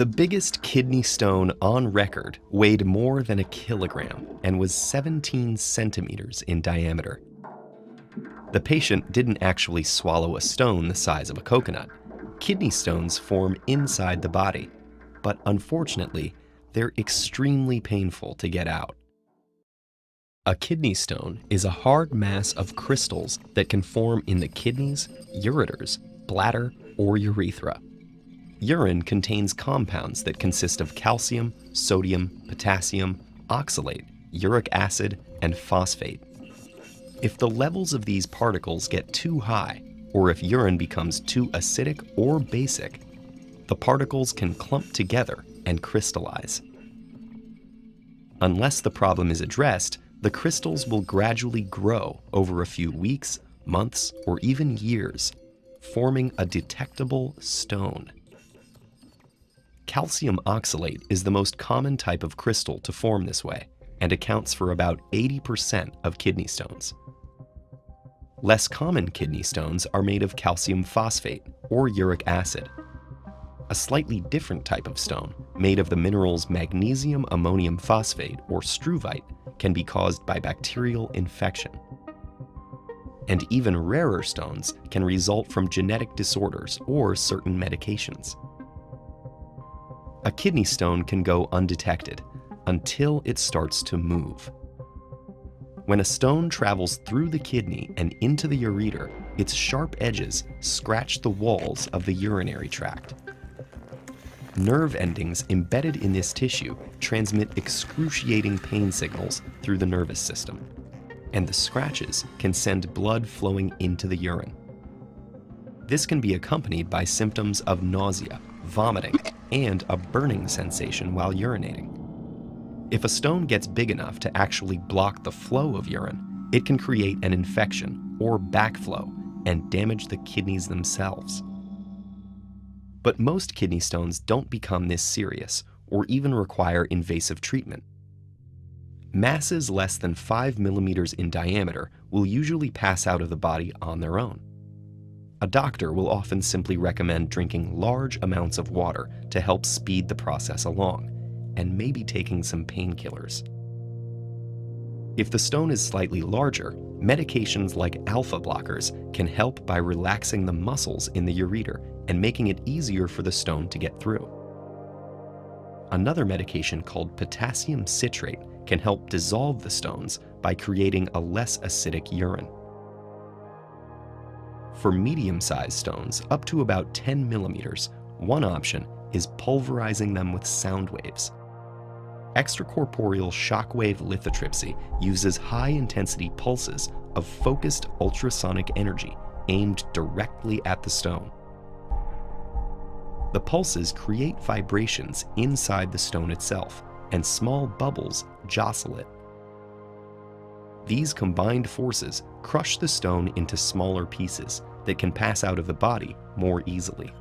The biggest kidney stone on record weighed more than a kilogram and was 17 centimeters in diameter. The patient didn't actually swallow a stone the size of a coconut. Kidney stones form inside the body, but unfortunately, they're extremely painful to get out. A kidney stone is a hard mass of crystals that can form in the kidneys, ureters, bladder, or urethra. Urine contains compounds that consist of calcium, sodium, potassium, oxalate, uric acid, and phosphate. If the levels of these particles get too high, or if urine becomes too acidic or basic, the particles can clump together and crystallize. Unless the problem is addressed, the crystals will gradually grow over a few weeks, months, or even years, forming a detectable stone. Calcium oxalate is the most common type of crystal to form this way and accounts for about 80% of kidney stones. Less common kidney stones are made of calcium phosphate or uric acid. A slightly different type of stone, made of the minerals magnesium ammonium phosphate or struvite, can be caused by bacterial infection. And even rarer stones can result from genetic disorders or certain medications. A kidney stone can go undetected until it starts to move. When a stone travels through the kidney and into the ureter, its sharp edges scratch the walls of the urinary tract. Nerve endings embedded in this tissue transmit excruciating pain signals through the nervous system, and the scratches can send blood flowing into the urine. This can be accompanied by symptoms of nausea, vomiting, and a burning sensation while urinating. If a stone gets big enough to actually block the flow of urine, it can create an infection or backflow and damage the kidneys themselves. But most kidney stones don't become this serious or even require invasive treatment. Masses less than 5 millimeters in diameter will usually pass out of the body on their own. A doctor will often simply recommend drinking large amounts of water to help speed the process along, and maybe taking some painkillers. If the stone is slightly larger, medications like alpha blockers can help by relaxing the muscles in the ureter and making it easier for the stone to get through. Another medication called potassium citrate can help dissolve the stones by creating a less acidic urine. For medium-sized stones, up to about 10 millimeters, one option is pulverizing them with sound waves. Extracorporeal shockwave lithotripsy uses high-intensity pulses of focused ultrasonic energy aimed directly at the stone. The pulses create vibrations inside the stone itself, and small bubbles jostle it. These combined forces crush the stone into smaller pieces that can pass out of the body more easily.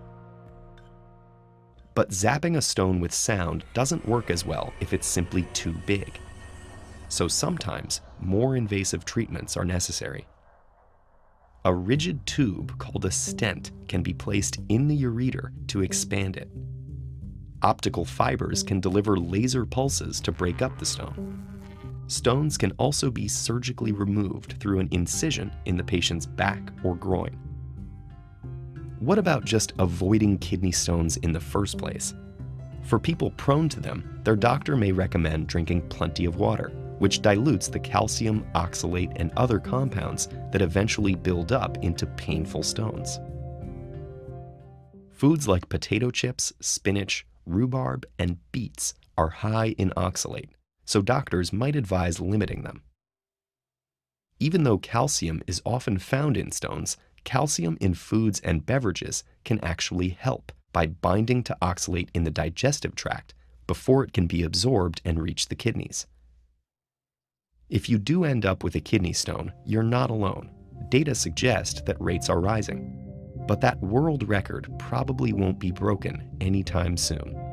But zapping a stone with sound doesn't work as well if it's simply too big. So sometimes more invasive treatments are necessary. A rigid tube called a stent can be placed in the ureter to expand it. Optical fibers can deliver laser pulses to break up the stone. Stones can also be surgically removed through an incision in the patient's back or groin. What about just avoiding kidney stones in the first place? For people prone to them, their doctor may recommend drinking plenty of water, which dilutes the calcium, oxalate, and other compounds that eventually build up into painful stones. Foods like potato chips, spinach, rhubarb, and beets are high in oxalate, so doctors might advise limiting them. Even though calcium is often found in stones, calcium in foods and beverages can actually help by binding to oxalate in the digestive tract before it can be absorbed and reach the kidneys. If you do end up with a kidney stone, you're not alone. Data suggest that rates are rising, but that world record probably won't be broken anytime soon.